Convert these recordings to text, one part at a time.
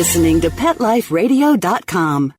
listening to PetLifeRadio.com.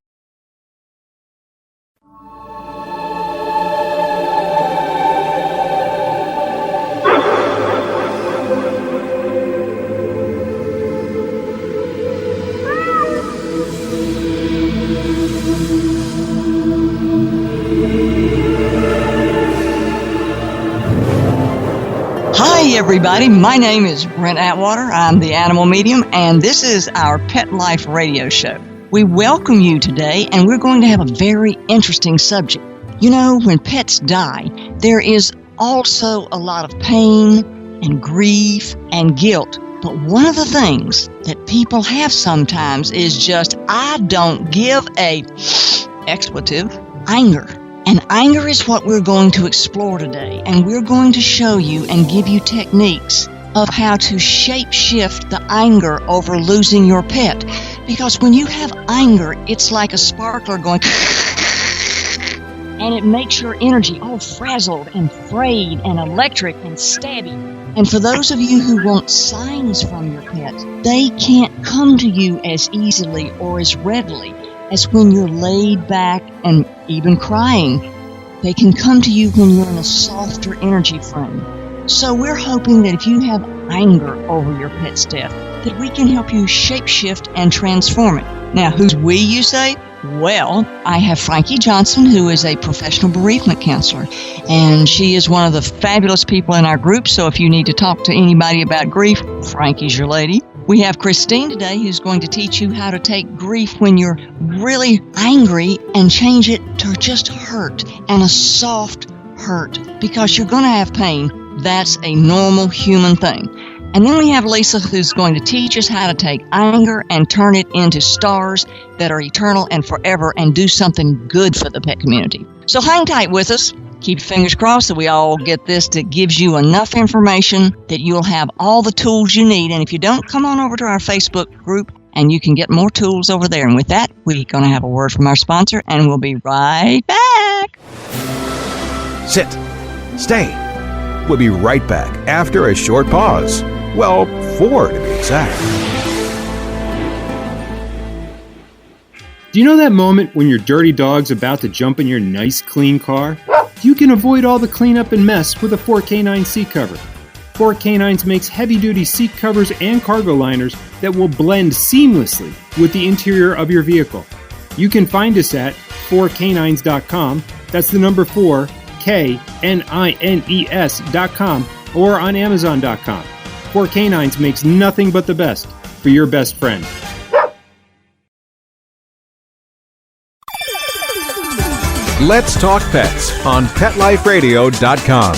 Hi, everybody. My name is Brent Atwater. I'm the animal medium, and this is our Pet Life Radio Show. We welcome you today, and we're going to have a very interesting subject. You know, when pets die, there is also a lot of pain and grief and guilt. But one of the things that people have sometimes is just, I don't give a expletive, anger. And anger is what we're going to explore today. And we're going to show you and give you techniques of how to shape-shift the anger over losing your pet. Because when you have anger, it's like a sparkler going and it makes your energy all frazzled and frayed and electric and stabby. And for those of you who want signs from your pet, they can't come to you as easily or as readily as when you're laid back and even crying. They can come to you when you're in a softer energy frame. So we're hoping that if you have anger over your pet's death, that we can help you shape-shift and transform it. Now, who's we, you say? Well, I have Frankie Johnson, who is a professional bereavement counselor, and she is one of the fabulous people in our group, so if you need to talk to anybody about grief, Frankie's your lady. We have Christine today, who's going to teach you how to take grief when you're really angry and change it to just hurt, and a soft hurt, because you're going to have pain. That's a normal human thing. And then we have Lisa, who's going to teach us how to take anger and turn it into stars that are eternal and forever and do something good for the pet community. So hang tight with us. Keep your fingers crossed that we all get this that gives you enough information that you'll have all the tools you need. And if you don't, come on over to our Facebook group and you can get more tools over there. And with that, we're going to have a word from our sponsor, and we'll be right back. Sit. Stay. We'll be right back after a short pause. Well, 4 to be exact. Do you know that moment when your dirty dog's about to jump in your nice, clean car? You can avoid all the cleanup and mess with a 4K9 seat cover. 4K9s makes heavy-duty seat covers and cargo liners that will blend seamlessly with the interior of your vehicle. You can find us at 4K9s.com. That's the number 4, KNINES.com, or on Amazon.com. 4K9s makes nothing but the best for your best friend. Let's Talk Pets on PetLifeRadio.com.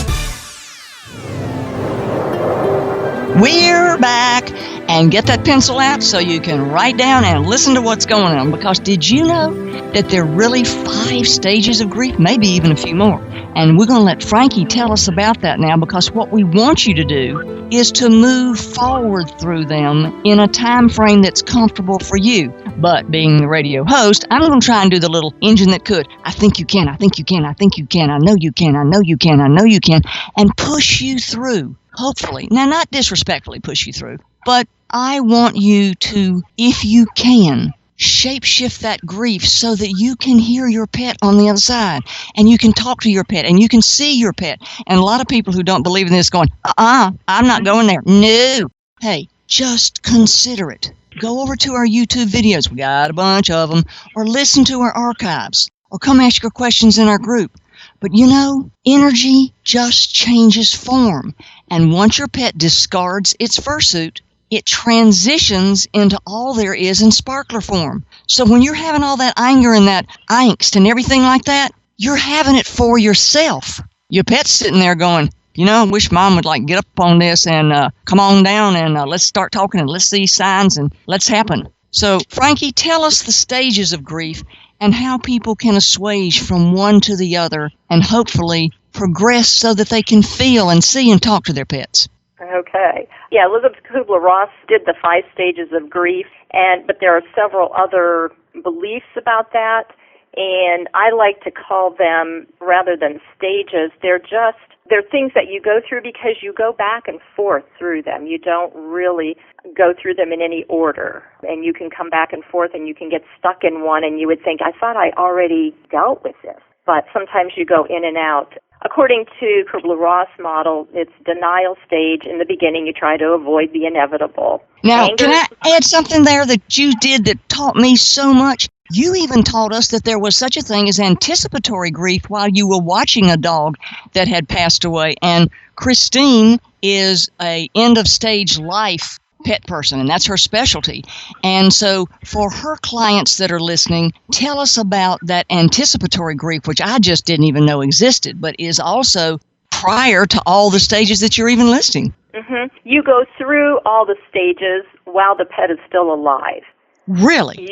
We're back, and get that pencil out so you can write down and listen to what's going on, because did you know that there are really 5 stages of grief, maybe even a few more? And we're going to let Frankie tell us about that now, because what we want you to do is to move forward through them in a time frame that's comfortable for you. But being the radio host, I'm going to try and do the little engine that could. I think you can, I think you can, I think you can, I know you can, I know you can, I know you can, and push you through, hopefully. Now, not disrespectfully push you through, but I want you to, if you can, shape-shift that grief so that you can hear your pet on the other side, and you can talk to your pet, and you can see your pet. And a lot of people who don't believe in this going, I'm not going there. No. Hey, just consider it. Go over to our YouTube videos. We got a bunch of them. Or listen to our archives. Or come ask your questions in our group. But you know, energy just changes form. And once your pet discards its fursuit, it transitions into all there is in sparkler form. So when you're having all that anger and that angst and everything like that, you're having it for yourself. Your pet's sitting there going, you know, I wish Mom would get up on this and come on down and let's start talking and let's see signs and let's happen. So, Frankie, tell us the stages of grief and how people can assuage from one to the other and hopefully progress so that they can feel and see and talk to their pets. Okay. Yeah, Elizabeth Kubler-Ross did the 5 stages of grief, but there are several other beliefs about that. And I like to call them, rather than stages, they're things that you go through because you go back and forth through them. You don't really go through them in any order. And you can come back and forth and you can get stuck in one and you would think, I thought I already dealt with this. But sometimes you go in and out. According to Kubler-Ross model, it's denial stage. In the beginning, you try to avoid the inevitable. Now, can I add something there that you did that taught me so much? You even taught us that there was such a thing as anticipatory grief while you were watching a dog that had passed away. And Christine is a end-of-stage life pet person, and that's her specialty. And so for her clients that are listening, tell us about that anticipatory grief, which I just didn't even know existed, but is also prior to all the stages that you're even listing. Mm-hmm. You go through all the stages while the pet is still alive. Really?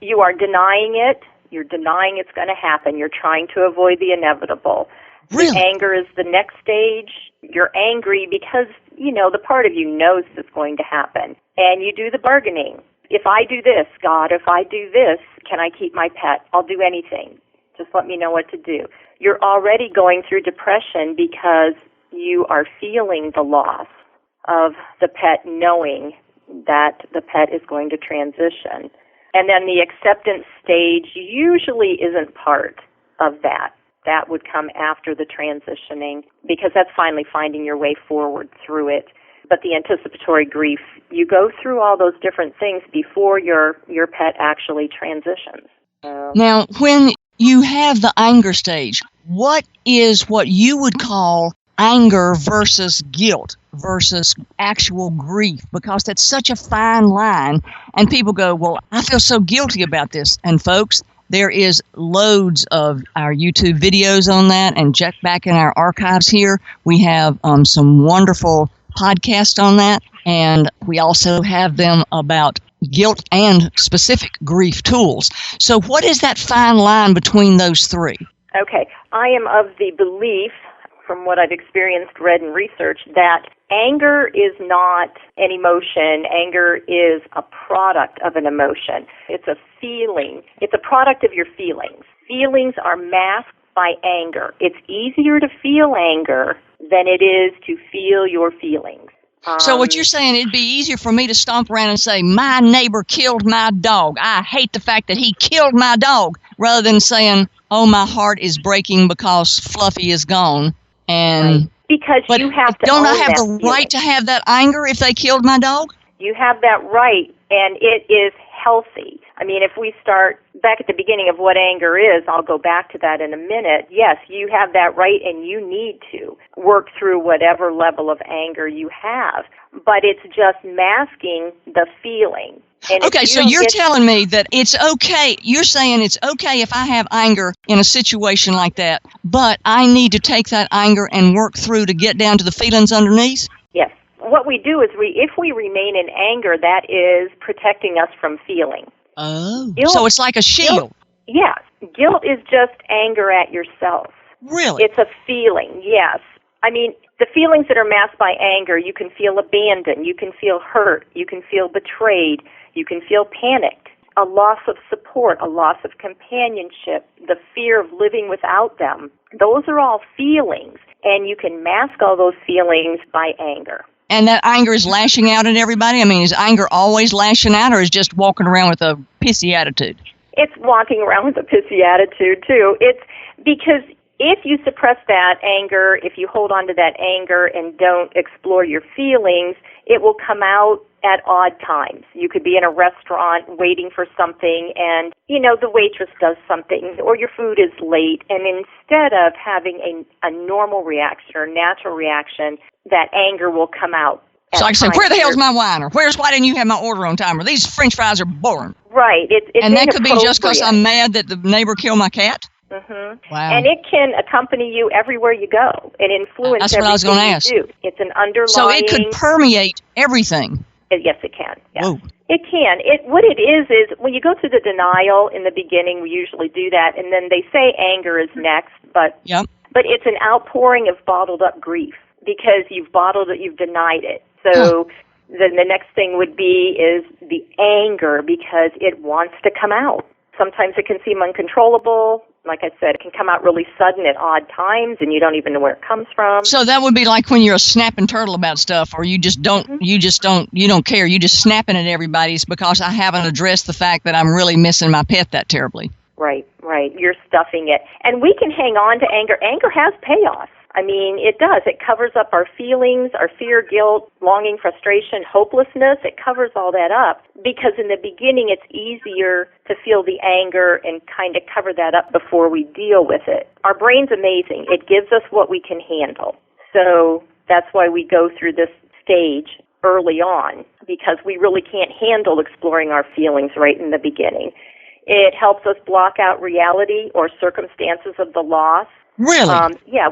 You are denying it. You're denying it's going to happen. You're trying to avoid the inevitable. Really? The anger is the next stage. You're angry because, the part of you knows it's going to happen. And you do the bargaining. If I do this, God, if I do this, can I keep my pet? I'll do anything. Just let me know what to do. You're already going through depression because you are feeling the loss of the pet, knowing that the pet is going to transition. And then the acceptance stage usually isn't part of that. That would come after the transitioning because that's finally finding your way forward through it. But the anticipatory grief, you go through all those different things before your pet actually transitions. Now, when you have the anger stage, what is what you would call anger versus guilt versus actual grief? Because that's such a fine line. And people go, well, I feel so guilty about this. And folks, there is loads of our YouTube videos on that, and check back in our archives here. We have some wonderful podcasts on that, and we also have them about guilt and specific grief tools. So what is that fine line between those three? Okay. I am of the belief, from what I've experienced, read, and researched, that anger is not an emotion. Anger is a product of an emotion. It's a feeling. It's a product of your feelings. Feelings are masked by anger. It's easier to feel anger than it is to feel your feelings. So what you're saying, it'd be easier for me to stomp around and say, my neighbor killed my dog. I hate the fact that he killed my dog, rather than saying, oh, my heart is breaking because Fluffy is gone. And right. Because you have to don't own I have the feeling. right to have that anger if they killed my dog? You have that right, and it is healthy. I mean, if we start back at the beginning of what anger is, I'll go back to that in a minute. Yes, you have that right, and you need to work through whatever level of anger you have. But it's just masking the feeling. And okay, so you're telling me that it's okay. You're saying it's okay if I have anger in a situation like that, but I need to take that anger and work through to get down to the feelings underneath? Yes. What we do is if we remain in anger, that is protecting us from feeling. Oh. So it's like a shield. Yes. Guilt is just anger at yourself. Really? It's a feeling, yes. I mean, the feelings that are masked by anger, you can feel abandoned, you can feel hurt, you can feel betrayed, you can feel panicked, a loss of support, a loss of companionship, the fear of living without them. Those are all feelings, and you can mask all those feelings by anger. And that anger is lashing out at everybody? I mean, is anger always lashing out, or is just walking around with a pissy attitude? It's walking around with a pissy attitude, too. It's because if you suppress that anger, if you hold on to that anger and don't explore your feelings, it will come out at odd times. You could be in a restaurant waiting for something and, the waitress does something or your food is late, and instead of having a normal reaction or natural reaction, that anger will come out. So I can say, where the hell's my wine? Or why didn't you have my order on time? Or these French fries are boring. Right. It's and that could be just because I'm mad that the neighbor killed my cat? Mm-hmm. Wow. And it can accompany you everywhere you go and influence That's what I was going to ask. do. It's an underlying... So it could permeate everything. Yes, it can. Yes. Whoa. It can. What it is when you go through the denial in the beginning, we usually do that, and then they say anger is next, but it's an outpouring of bottled up grief because you've bottled it, you've denied it. So then the next thing would be is the anger because it wants to come out. Sometimes it can seem uncontrollable. Like I said, it can come out really sudden at odd times, and you don't even know where it comes from. So that would be like when you're a snapping turtle about stuff, or you don't care. You just snapping at everybody's because I haven't addressed the fact that I'm really missing my pet that terribly. Right. You're stuffing it. And we can hang on to anger. Anger has payoff. I mean, it does. It covers up our feelings, our fear, guilt, longing, frustration, hopelessness. It covers all that up because in the beginning it's easier to feel the anger and kind of cover that up before we deal with it. Our brain's amazing. It gives us what we can handle. So that's why we go through this stage early on, because we really can't handle exploring our feelings right in the beginning. It helps us block out reality or circumstances of the loss. Really?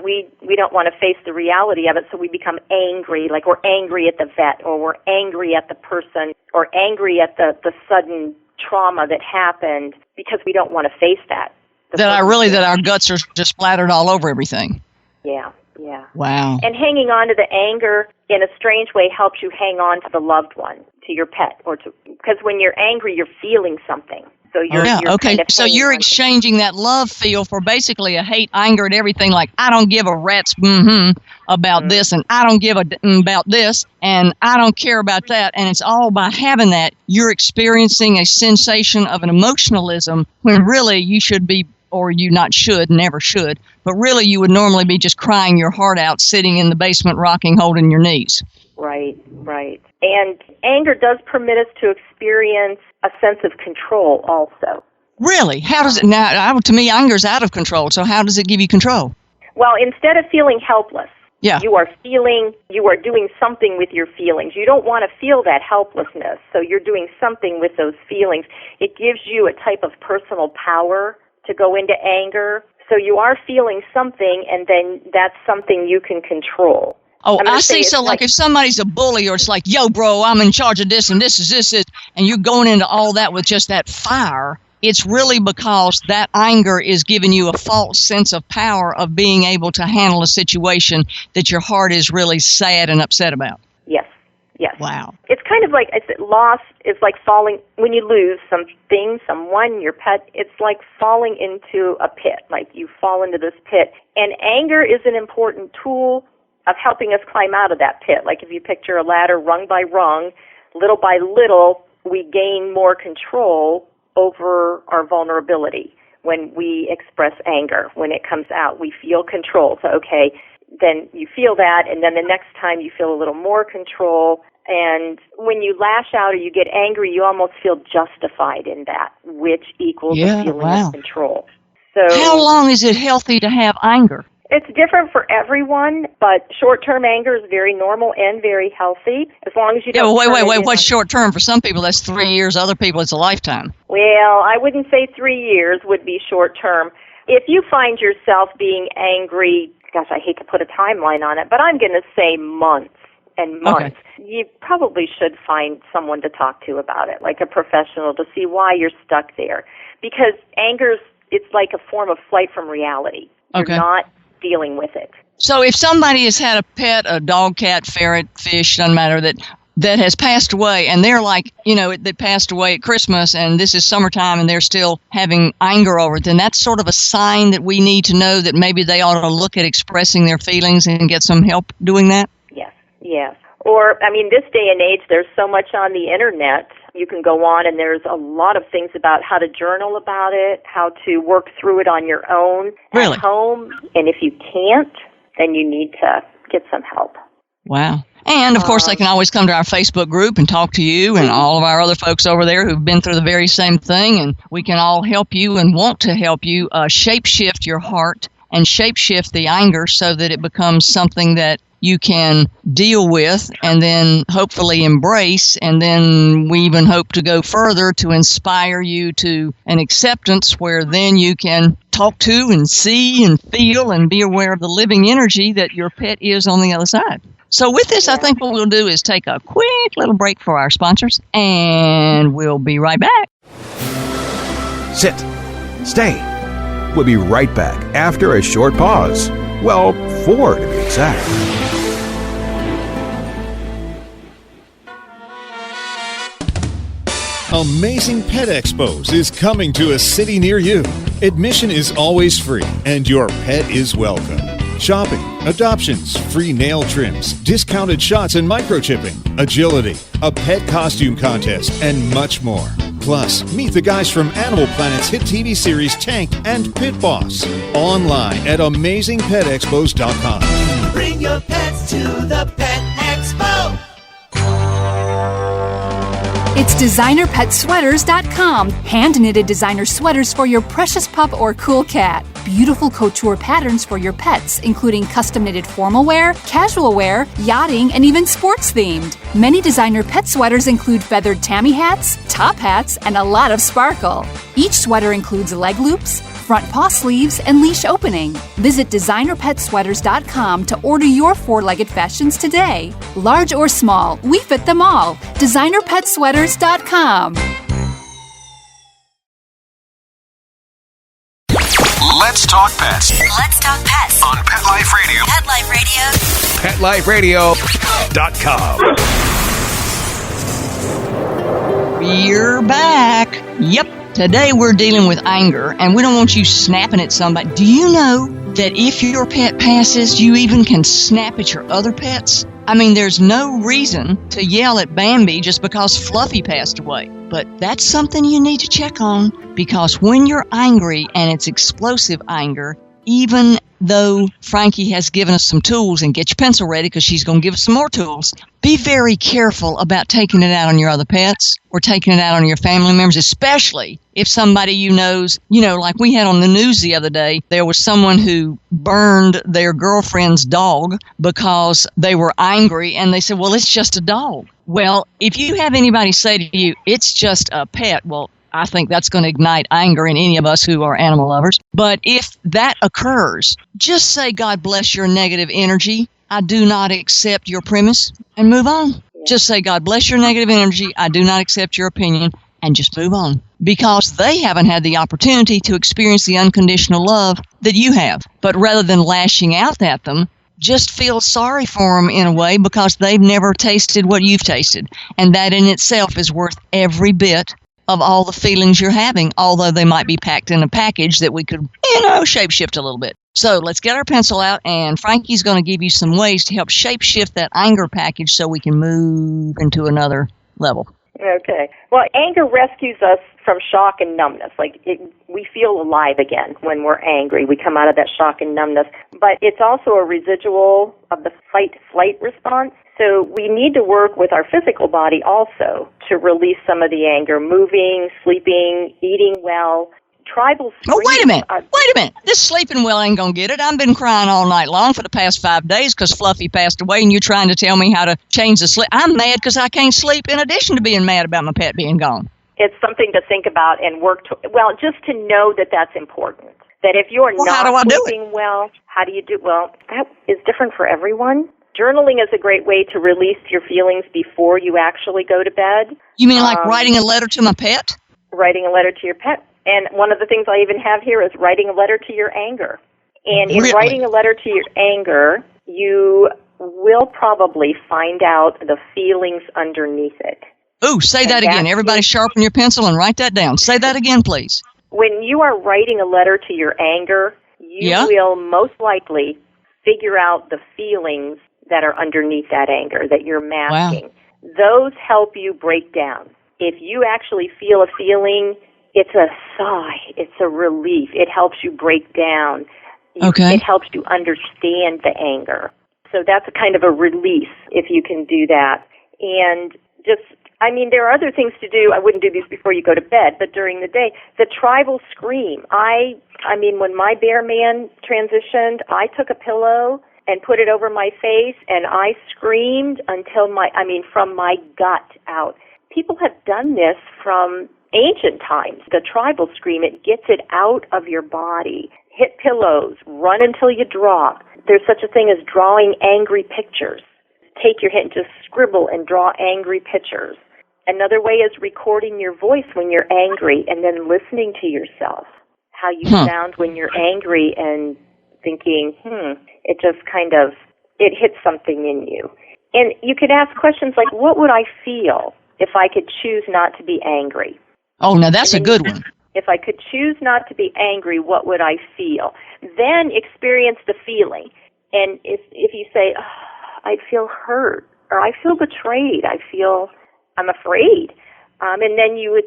We don't want to face the reality of it, so we become angry, like we're angry at the vet, or we're angry at the person, or angry at the sudden trauma that happened, because we don't want to face that. That our guts are just splattered all over everything. Yeah. Wow. And hanging on to the anger in a strange way helps you hang on to the loved one, to your pet, because when you're angry, you're feeling something. So you're okay. Kind of so you're exchanging that love feel for basically a hate, anger at everything. Like, I don't give a rat's about this, and I don't give a about this, and I don't care about that. And it's all by having that, you're experiencing a sensation of an emotionalism when really you should be, or you never should, but really you would normally be just crying your heart out, sitting in the basement, rocking, holding your knees. Right. And anger does permit us to experience a sense of control also. Really? How does it now? To me, anger's out of control. So how does it give you control? Well, instead of feeling helpless, you are doing something with your feelings. You don't want to feel that helplessness, so you're doing something with those feelings. It gives you a type of personal power to go into anger. So you are feeling something, and then that's something you can control. Oh, I see. So like if somebody's a bully, or it's like, yo, bro, I'm in charge of this, and this is, and you're going into all that with just that fire, it's really because that anger is giving you a false sense of power of being able to handle a situation that your heart is really sad and upset about. Yes. Wow. It's kind of like, loss is like falling, when you lose something, someone, your pet, it's like falling into a pit, like you fall into this pit. And anger is an important tool of helping us climb out of that pit. Like if you picture a ladder rung by rung, little by little, we gain more control over our vulnerability when we express anger. When it comes out, we feel control. So, okay, then you feel that, and then the next time you feel a little more control. And when you lash out or you get angry, you almost feel justified in that, which equals a feeling of control. So, how long is it healthy to have anger? It's different for everyone, but short-term anger is very normal and very healthy, as long as you don't... Yeah, wait, what's short-term? For some people, that's 3 years. Other people, it's a lifetime. Well, I wouldn't say 3 years would be short-term. If you find yourself being angry, gosh, I hate to put a timeline on it, but I'm going to say months and months. Okay. You probably should find someone to talk to about it, like a professional, to see why you're stuck there. Because anger, it's like a form of flight from reality. You're not dealing with it. So if somebody has had a pet, a dog, cat, ferret, fish, doesn't matter, that has passed away, and they're like, they passed away at Christmas, and this is summertime, and they're still having anger over it, then that's sort of a sign that we need to know that maybe they ought to look at expressing their feelings and get some help doing that? Yes. Or, this day and age, there's so much on the internet. You can go on, and there's a lot of things about how to journal about it, how to work through it on your own at home. And if you can't, then you need to get some help. Wow. And, of course, they can always come to our Facebook group and talk to you and all of our other folks over there who've been through the very same thing. And we can all help you and want to help you shape-shift your heart and shape-shift the anger so that it becomes something that you can deal with and then hopefully embrace, and then we even hope to go further to inspire you to an acceptance where then you can talk to and see and feel and be aware of the living energy that your pet is on the other side. So with this, I think what we'll do is take a quick little break for our sponsors, and we'll be right back. Sit. Stay. We'll be right back after a short pause. Well, 4 to be exact. Amazing Pet Expos is coming to a city near you. Admission is always free, and your pet is welcome. Shopping, adoptions, free nail trims, discounted shots and microchipping, agility, a pet costume contest, and much more. Plus, meet the guys from Animal Planet's hit TV series Tank and Pit Boss. Online at AmazingPetExpos.com. Bring your pets to the Pet Expo. It's DesignerPetSweaters.com. Hand-knitted designer sweaters for your precious pup or cool cat. Beautiful couture patterns for your pets, including custom-knitted formal wear, casual wear, yachting, and even sports-themed. Many designer pet sweaters include feathered tammy hats, top hats, and a lot of sparkle. Each sweater includes leg loops, front paw sleeves, and leash opening. Visit DesignerPetSweaters.com to order your four-legged fashions today. Large or small, we fit them all. DesignerPetSweaters.com. Let's talk pets Let's talk pets on Pet Life Radio. Pet Life Radio. PetLifeRadio.com. We're back. Yep. Today we're dealing with anger, and we don't want you snapping at somebody. Do you know that if your pet passes, you even can snap at your other pets? I mean, there's no reason to yell at Bambi just because Fluffy passed away. But that's something you need to check on, because when you're angry, and it's explosive anger, even though Frankie has given us some tools, and get your pencil ready because she's going to give us some more tools, be very careful about taking it out on your other pets or taking it out on your family members, especially if somebody you knows, like we had on the news the other day, there was someone who burned their girlfriend's dog because they were angry, and they said, well, it's just a dog. Well, if you have anybody say to you, it's just a pet, well, I think that's going to ignite anger in any of us who are animal lovers. But if that occurs, just say, God bless your negative energy. I do not accept your premise, and move on. Just say, God bless your negative energy. I do not accept your opinion, and just move on. Because they haven't had the opportunity to experience the unconditional love that you have. But rather than lashing out at them, just feel sorry for them in a way, because they've never tasted what you've tasted. And that in itself is worth every bit of all the feelings you're having, although they might be packed in a package that we could, shape-shift a little bit. So let's get our pencil out, and Frankie's going to give you some ways to help shape-shift that anger package so we can move into another level. Okay. Well, anger rescues us from shock and numbness. We feel alive again when we're angry. We come out of that shock and numbness. But it's also a residual of the fight-flight response. So we need to work with our physical body also to release some of the anger, moving, sleeping, eating well. Tribal screams. Oh, wait a minute. This sleeping well ain't going to get it. I've been crying all night long for the past 5 days because Fluffy passed away, and you're trying to tell me how to change the sleep. I'm mad because I can't sleep in addition to being mad about my pet being gone. It's something to think about and work to, just to know that that's important. That if you're not sleeping well, how do you do? Well, that is different for everyone. Journaling is a great way to release your feelings before you actually go to bed. You mean like writing a letter to my pet? Writing a letter to your pet. And one of the things I even have here is writing a letter to your anger. And in writing a letter to your anger, you will probably find out the feelings underneath it. Ooh, say that again. Everybody sharpen your pencil and write that down. Say that again, please. When you are writing a letter to your anger, you will most likely figure out the feelings that are underneath that anger that you're masking. Wow. Those help you break down. If you actually feel a feeling, it's a sigh, it's a relief. It helps you break down. It helps you understand the anger. So that's a kind of a release if you can do that. And there are other things to do. I wouldn't do these before you go to bed, but during the day. The tribal scream. When my bear man transitioned, I took a pillow and put it over my face, and I screamed until from my gut out. People have done this from ancient times. The tribal scream, it gets it out of your body. Hit pillows, run until you drop. There's such a thing as drawing angry pictures. Take your hint, just scribble and draw angry pictures. Another way is recording your voice when you're angry and then listening to yourself, how you sound when you're angry, and thinking, it just it hits something in you. And you could ask questions like, what would I feel if I could choose not to be angry. Oh, now that's a good one. If I could choose not to be angry, what would I feel? Then experience the feeling. And if you say, oh, I feel hurt, or I feel betrayed, I'm afraid, and then you would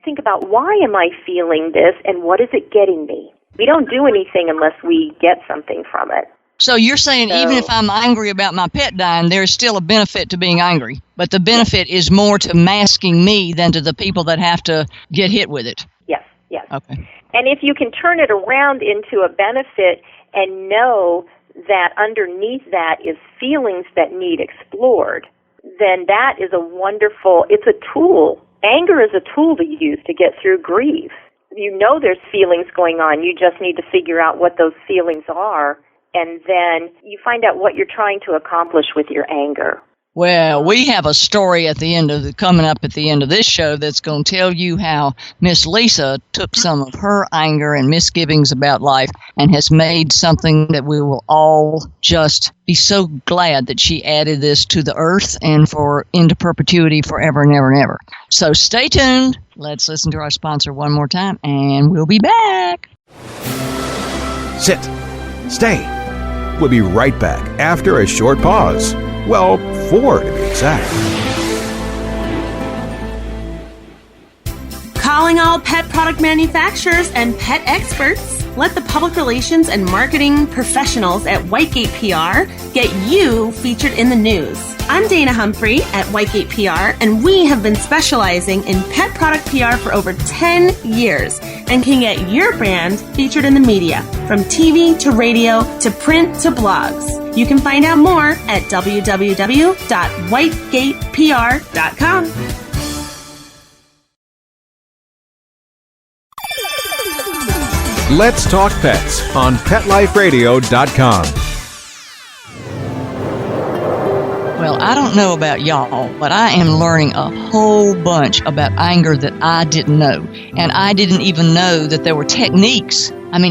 think about, why am I feeling this, and what is it getting me? We don't do anything unless we get something from it. So you're saying even if I'm angry about my pet dying, there's still a benefit to being angry, but the benefit is more to masking me than to the people that have to get hit with it. Yes. Okay. And if you can turn it around into a benefit and know that underneath that is feelings that need explored, then that is it's a tool. Anger is a tool to use to get through grief. You know there's feelings going on. You just need to figure out what those feelings are, and then you find out what you're trying to accomplish with your anger. Well, we have a story coming up at the end of this show that's going to tell you how Miss Lisa took some of her anger and misgivings about life and has made something that we will all just be so glad that she added this to the earth and into perpetuity forever and ever and ever. So stay tuned. Let's listen to our sponsor one more time, and we'll be back. Sit. Stay. We'll be right back after a short pause. Well, 4 to be exact. Calling all pet product manufacturers and pet experts. Let the public relations and marketing professionals at Whitegate PR get you featured in the news. I'm Dana Humphrey at Whitegate PR, and we have been specializing in pet product PR for over 10 years and can get your brand featured in the media, from TV to radio to print to blogs. You can find out more at www.whitegatepr.com. Let's Talk Pets on PetLifeRadio.com. Well, I don't know about y'all, but I am learning a whole bunch about anger that I didn't know. And I didn't even know that there were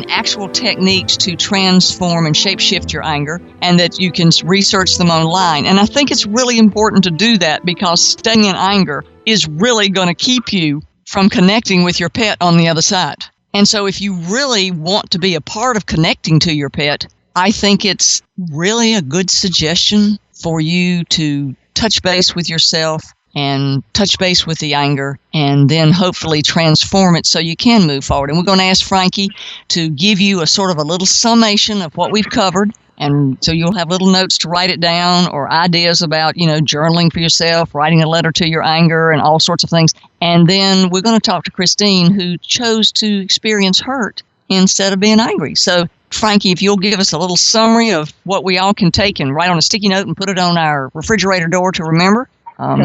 actual techniques to transform and shapeshift your anger, and that you can research them online. And I think it's really important to do that, because staying in anger is really going to keep you from connecting with your pet on the other side. And so if you really want to be a part of connecting to your pet, I think it's really a good suggestion for you to touch base with yourself and touch base with the anger, and then hopefully transform it so you can move forward. And we're going to ask Frankie to give you a sort of a little summation of what we've covered. And so you'll have little notes to write it down, or ideas about, journaling for yourself, writing a letter to your anger, and all sorts of things. And then we're going to talk to Christine, who chose to experience hurt instead of being angry. So, Frankie, if you'll give us a little summary of what we all can take and write on a sticky note and put it on our refrigerator door to remember,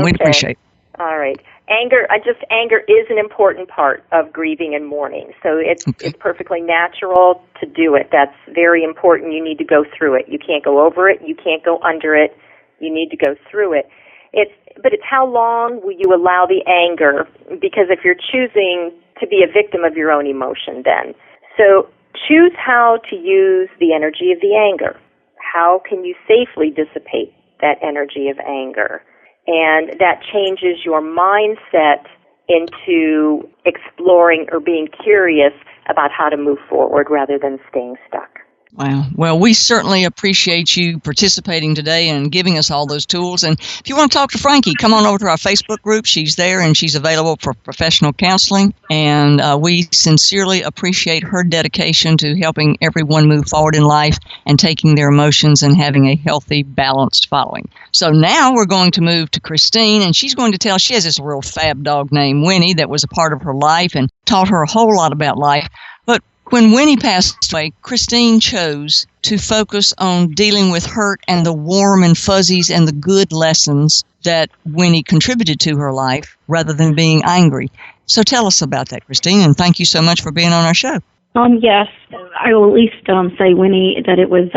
we'd appreciate it. All right. Anger is an important part of grieving and mourning. So it's perfectly natural to do it. That's very important. You need to go through it. You can't go over it. You can't go under it. You need to go through it. But it's how long will you allow the anger? Because if you're choosing to be a victim of your own emotion, then. So choose how to use the energy of the anger. How can you safely dissipate that energy of anger? And that changes your mindset into exploring or being curious about how to move forward rather than staying stuck. Wow. Well, we certainly appreciate you participating today and giving us all those tools. And if you want to talk to Frankie, come on over to our Facebook group. She's there, and she's available for professional counseling. And we sincerely appreciate her dedication to helping everyone move forward in life and taking their emotions and having a healthy, balanced following. So now we're going to move to Christine, and she's going to tell, she has this real fab dog named Winnie that was a part of her life and taught her a whole lot about life. But when Winnie passed away, Christine chose to focus on dealing with hurt and the warm and fuzzies and the good lessons that Winnie contributed to her life rather than being angry. So tell us about that, Christine, and thank you so much for being on our show. Yes, I will at least say, Winnie, that it was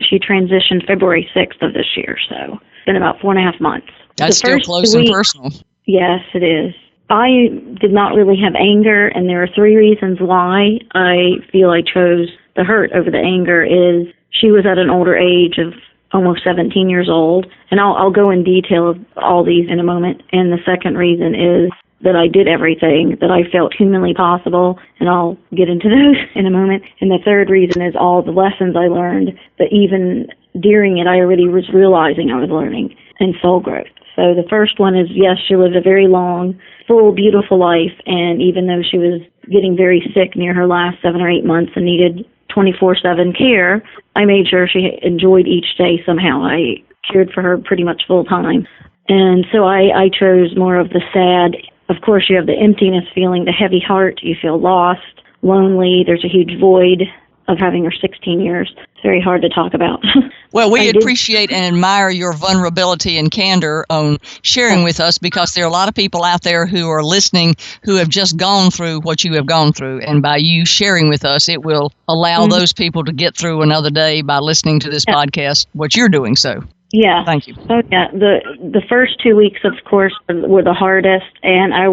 she transitioned February 6th of this year, so it's been about 4.5 months. That's still close and personal. Yes, it is. I did not really have anger, and there are 3 reasons why I feel I chose the hurt over the anger. Is she was at an older age of almost 17 years old. And I'll go in detail of all these in a moment. And the second reason is that I did everything that I felt humanly possible, and I'll get into those in a moment. And the third reason is all the lessons I learned that even during it I already was realizing I was learning, and soul growth. So the first one is, yes, she lived a very long, full, beautiful life, and even though she was getting very sick near her last 7 or 8 months and needed 24/7 care, I made sure she enjoyed each day somehow. I cared for her pretty much full time. And so I chose more of the sad. Of course, you have the emptiness feeling, the heavy heart. You feel lost, lonely. There's a huge void of having her 16 years. It's very hard to talk about. Well, we appreciate and admire your vulnerability and candor on sharing with us, because there are a lot of people out there who are listening who have just gone through what you have gone through. And by you sharing with us, it will allow those people to get through another day by listening to this podcast, what you're doing. So yeah. Thank you. Oh, yeah. The first 2 weeks, of course, were the hardest, and I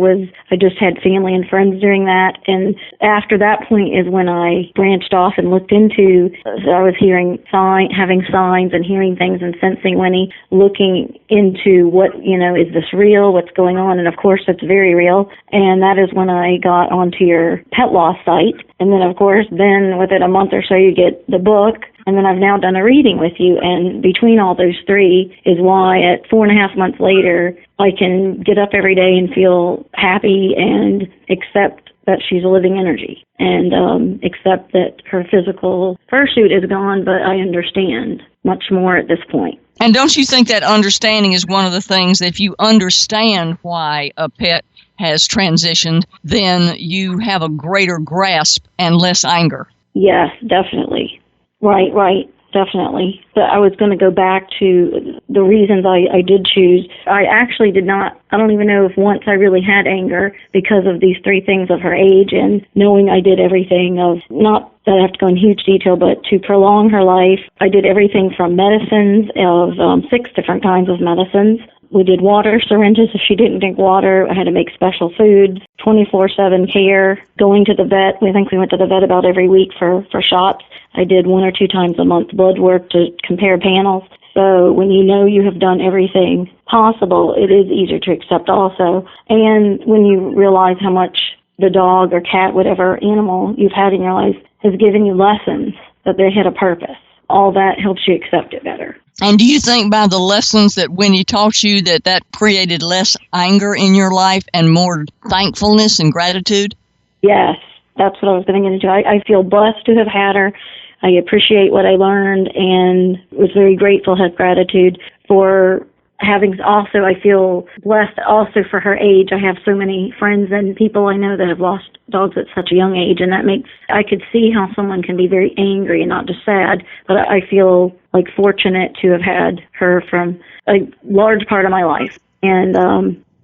just had family and friends during that. And after that point is when I branched off and looked into. I was having signs and hearing things and sensing Winnie, looking into what, is this real? What's going on? And of course, it's very real. And that is when I got onto your pet loss site. And then, of course, within a month or so, you get the book. And then I've now done a reading with you. And between all those three is why at 4.5 months later, I can get up every day and feel happy and accept that she's a living energy, and accept that her physical fursuit is gone, but I understand much more at this point. And don't you think that understanding is one of the things that if you understand why a pet has transitioned, then you have a greater grasp and less anger? Yes, definitely. Right, definitely. But I was going to go back to the reasons I did choose. I actually did not, I don't even know if once I really had anger because of these three things of her age and knowing I did everything of, not that I have to go in huge detail, but to prolong her life. I did everything from medicines of 6 different kinds of medicines. We did water syringes if she didn't drink water. I had to make special foods, 24/7 care, going to the vet. I think we went to the vet about every week for shots. I did 1 or 2 times a month blood work to compare panels. So when you know you have done everything possible, it is easier to accept also. And when you realize how much the dog or cat, whatever animal you've had in your life, has given you lessons, that they had a purpose, all that helps you accept it better. And do you think by the lessons that Winnie taught you that created less anger in your life and more thankfulness and gratitude? Yes, that's what I was going to get into. I feel blessed to have had her. I appreciate what I learned and was very grateful, had gratitude for having. Also, I feel blessed also for her age. I have so many friends and people I know that have lost dogs at such a young age, and I could see how someone can be very angry and not just sad, but I feel like fortunate to have had her from a large part of my life, and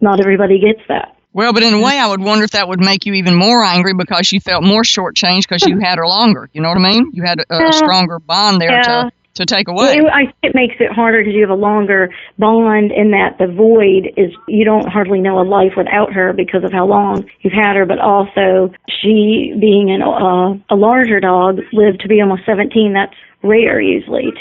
not everybody gets that. Well, but in a way, I would wonder if that would make you even more angry because you felt more shortchanged because you had her longer. You know what I mean? You had a stronger bond there to take away. I think it makes it harder because you have a longer bond in that the void is, you don't hardly know a life without her because of how long you've had her, but also she being a larger dog, lived to be almost 17. That's rare usually.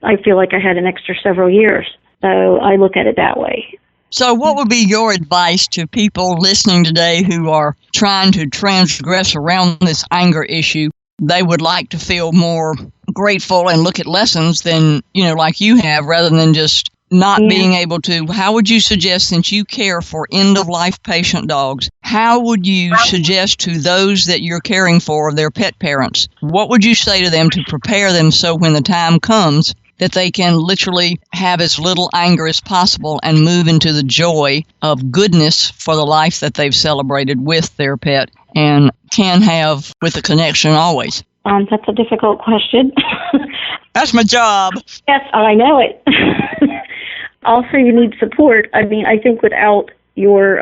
I feel like I had an extra several years. So I look at it that way. So what would be your advice to people listening today who are trying to transgress around this anger issue? They would like to feel more grateful and look at lessons than, like you have, rather than just not being able to. How would you suggest, since you care for end-of-life patient dogs, how would you suggest to those that you're caring for, their pet parents, what would you say to them to prepare them so when the time comes that they can literally have as little anger as possible and move into the joy of goodness for the life that they've celebrated with their pet and can have with a connection always? That's a difficult question. That's my job. Yes, I know it. Also, you need support. I mean, I think without your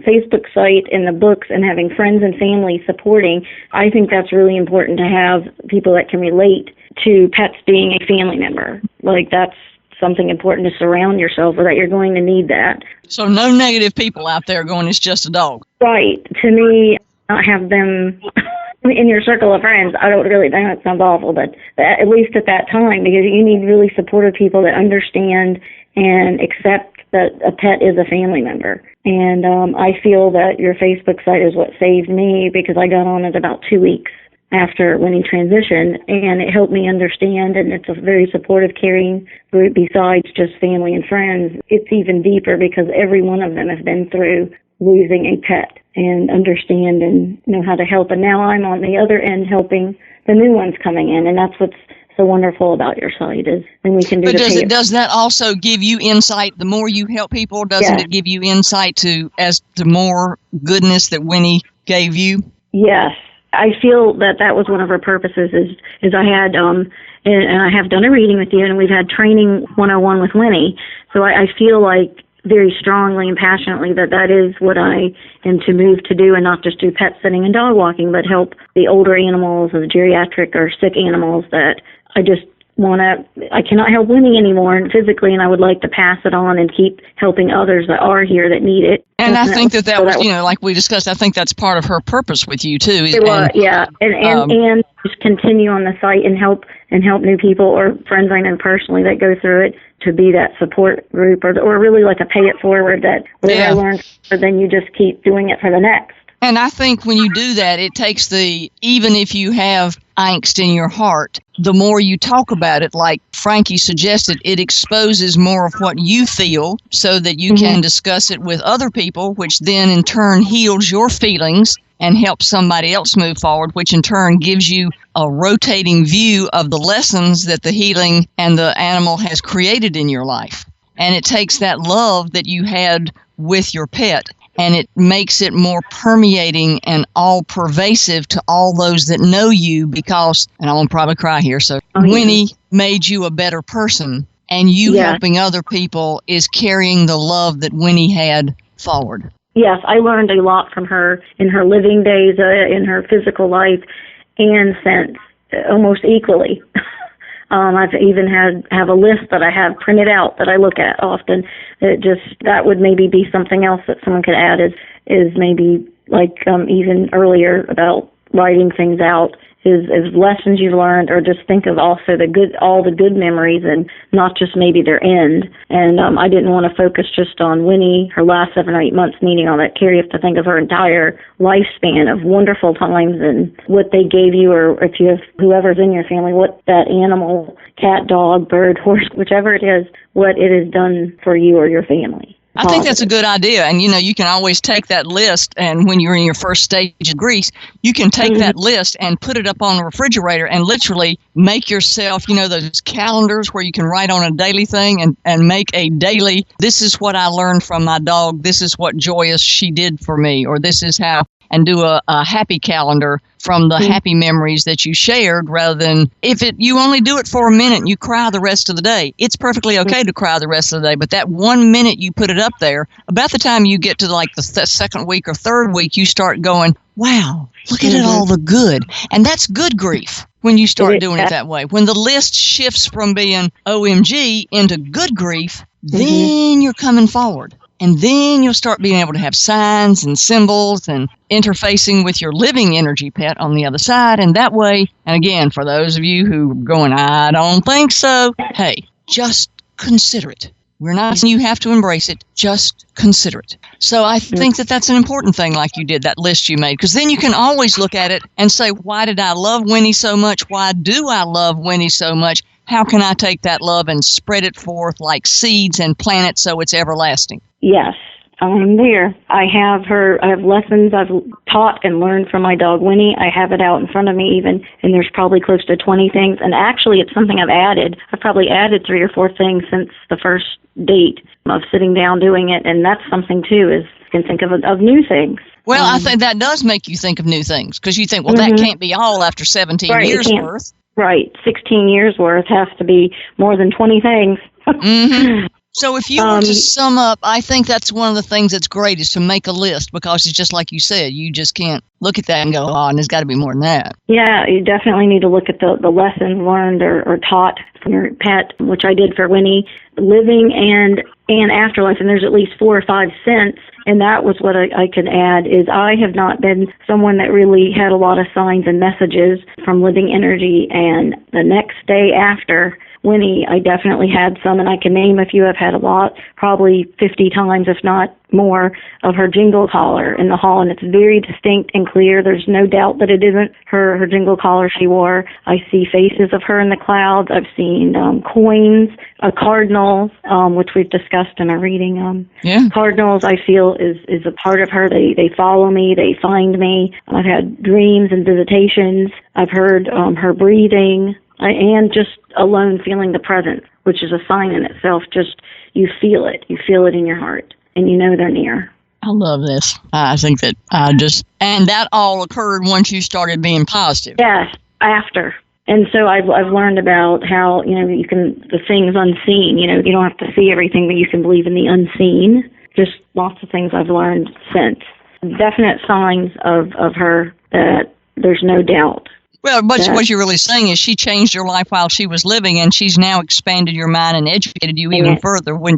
Facebook site and the books and having friends and family supporting, I think that's really important to have people that can relate to pets being a family member. Like, that's something important to surround yourself with, that you're going to need that. So no negative people out there going, it's just a dog. Right. To me, not have them in your circle of friends. I don't really think that sounds awful, but at least at that time, because you need really supportive people that understand and accept that a pet is a family member. And I feel that your Facebook site is what saved me, because I got on it about 2 weeks after Winnie transitioned, and it helped me understand, and it's a very supportive, caring group besides just family and friends. It's even deeper because every one of them has been through losing a pet and understand and know how to help. And now I'm on the other end helping the new ones coming in, and that's what's so wonderful about your site is then we can do. But does that also give you insight? The more you help people, doesn't it give you insight to more goodness that Winnie gave you? Yes. I feel that was one of her purposes is I had, and I have done a reading with you, and we've had training 101 with Winnie. So I feel like very strongly and passionately that is what I am to move to do, and not just do pet sitting and dog walking, but help the older animals or the geriatric or sick animals that I cannot help Winnie anymore physically, and I would like to pass it on and keep helping others that are here that need it. And I think that was, like we discussed, I think that's part of her purpose with you too. And just continue on the site and help new people or friends I know personally that go through it, to be that support group or really like a pay it forward, that whatever I learned, then you just keep doing it for the next. And I think when you do that, it takes even if you have angst in your heart, the more you talk about it, like Frankie suggested, it exposes more of what you feel so that you can discuss it with other people, which then in turn heals your feelings and helps somebody else move forward, which in turn gives you a rotating view of the lessons that the healing and the animal has created in your life. And it takes that love that you had with your pet, and it makes it more permeating and all-pervasive to all those that know you, because, and I'm going to probably cry here, so Winnie made you a better person, and you helping other people is carrying the love that Winnie had forward. Yes, I learned a lot from her in her living days, in her physical life, and since, almost equally. I've even have a list that I have printed out that I look at often. That would maybe be something else that someone could add is maybe like even earlier about writing things out is lessons you've learned, or just think of also all the good memories and not just maybe their end. And I didn't want to focus just on Winnie, her last 7 or 8 months needing all that care. You have to think of her entire lifespan of wonderful times and what they gave you, or if you have whoever's in your family, what that animal, cat, dog, bird, horse, whichever it is, what it has done for you or your family. I think that's a good idea. And, you can always take that list, and when you're in your first stage of grief, you can take that list and put it up on the refrigerator and literally make yourself, those calendars where you can write on a daily thing and make a daily, this is what I learned from my dog, this is what joyous she did for me, or this is how, and do a happy calendar from the happy memories that you shared, rather than you only do it for a minute and you cry the rest of the day. It's perfectly okay to cry the rest of the day, but that 1 minute you put it up there, about the time you get to like the second week or third week, you start going, wow, look at all the good. And that's good grief when you start doing it that way. When the list shifts from being OMG into good grief, then you're coming forward. And then you'll start being able to have signs and symbols and interfacing with your living energy pet on the other side. And that way, and again, for those of you who are going, I don't think so, hey, just consider it. We're not saying you have to embrace it. Just consider it. So I think that's an important thing, like you did, that list you made, because then you can always look at it and say, why did I love Winnie so much? Why do I love Winnie so much? How can I take that love and spread it forth like seeds and plant it so it's everlasting? Yes, I'm there. I have lessons I've taught and learned from my dog Winnie. I have it out in front of me even, and there's probably close to 20 things. And actually, it's something I've added. I've probably added 3 or 4 things since the first date of sitting down doing it. And that's something, too, is you can think of new things. Well, I think that does make you think of new things, because you think, well, that can't be all after 17 years worth. Right. 16 years worth has to be more than 20 things. So if you were to sum up, I think that's one of the things that's great is to make a list, because it's just like you said, you just can't look at that and go, oh, and there's got to be more than that. Yeah, you definitely need to look at the lessons learned or taught from your pet, which I did for Winnie, living and afterlife, and there's at least 4 or 5 cents. And that was what I could add is I have not been someone that really had a lot of signs and messages from living energy. And the next day after Winnie, I definitely had some, and I can name a few. I've had a lot, probably 50 times, if not more, of her jingle collar in the hall, and it's very distinct and clear. There's no doubt that it isn't her jingle collar she wore. I see faces of her in the clouds. I've seen coins, cardinals, which we've discussed in our reading. Cardinals, I feel, is a part of her. They follow me. They find me. I've had dreams and visitations. I've heard her breathing. And just alone feeling the presence, which is a sign in itself. Just you feel it. You feel it in your heart, and you know they're near. I love this. I think that and that all occurred once you started being positive. Yes, after. And so I've learned about how, you can, the things unseen, you don't have to see everything, but you can believe in the unseen. Just lots of things I've learned since. Definite signs of her that there's no doubt. Well, but what you're really saying is she changed your life while she was living, and she's now expanded your mind and educated you even further when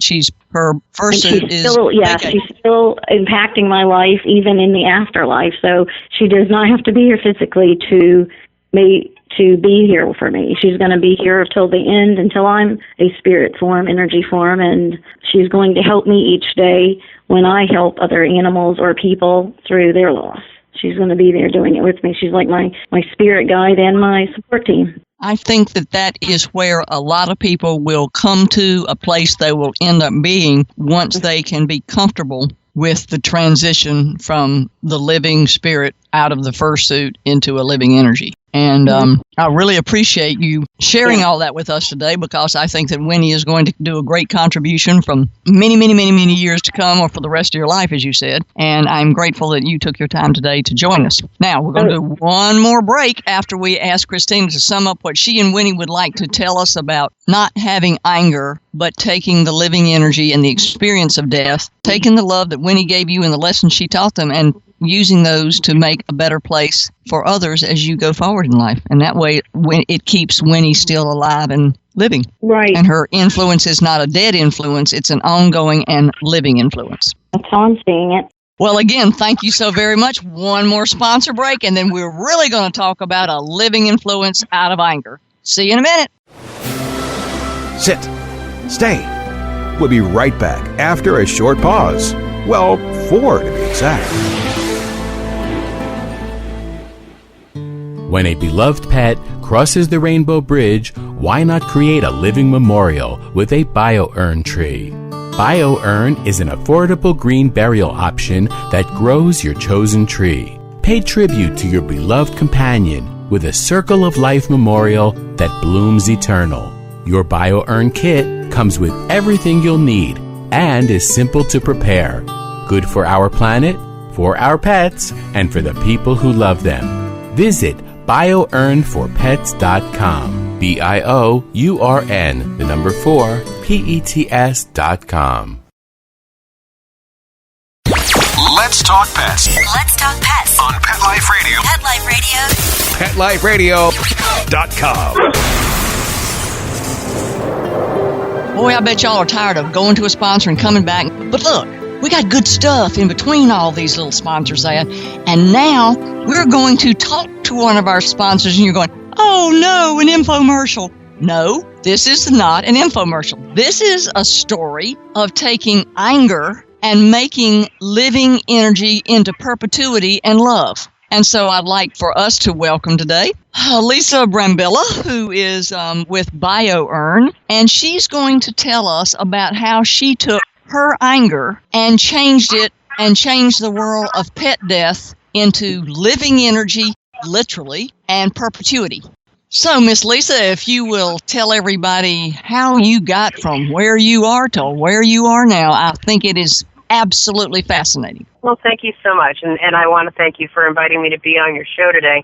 her fursuit is she's still impacting my life even in the afterlife. So she does not have to be here physically to be here for me. She's going to be here till the end, until I'm a spirit form, energy form, and she's going to help me each day when I help other animals or people through their loss. She's going to be there doing it with me. She's like my spirit guide and my support team. I think that is where a lot of people will come to a place they will end up being once they can be comfortable with the transition from the living spirit out of the fursuit into a living energy. And I really appreciate you sharing all that with us today, because I think that Winnie is going to do a great contribution from many, many, many, many years to come, or for the rest of your life, as you said. And I'm grateful that you took your time today to join us. Now, we're going to do one more break after we ask Christina to sum up what she and Winnie would like to tell us about not having anger, but taking the living energy and the experience of death, taking the love that Winnie gave you and the lessons she taught them, and using those to make a better place for others as you go forward in life. And that way, it keeps Winnie still alive and living. Right. And her influence is not a dead influence, it's an ongoing and living influence. That's how I'm seeing it. Well, again, thank you so very much. One more sponsor break, and then we're really going to talk about a living influence out of anger. See you in a minute. Sit. Stay. We'll be right back after a short pause. Well, 4 to be exact. When a beloved pet crosses the rainbow bridge, why not create a living memorial with a bio-urn tree? Bio-urn is an affordable green burial option that grows your chosen tree. Pay tribute to your beloved companion with a Circle of Life memorial that blooms eternal. Your bio-urn kit comes with everything you'll need and is simple to prepare. Good for our planet, for our pets, and for the people who love them. Visit biournforpets.com. BIOURN, the number 4, PETS.com. Let's talk pets. Let's talk pets On Pet Life Radio. Pet Life Radio. PetLifeRadio.com. Boy, I bet y'all are tired of going to a sponsor and coming back. But look, we got good stuff in between all these little sponsors there. And now we're going to talk to one of our sponsors, and you're going, oh no, an infomercial. No, this is not an infomercial. This is a story of taking anger and making living energy into perpetuity and love. And so I'd like for us to welcome today Lisa Brambilla, who is with bio-urn, and she's going to tell us about how she took her anger and changed it and changed the world of pet death into living energy, literally, and perpetuity. So, Miss Lisa, if you will tell everybody how you got from where you are to where you are now, I think it is absolutely fascinating. Well, thank you so much, and I want to thank you for inviting me to be on your show today.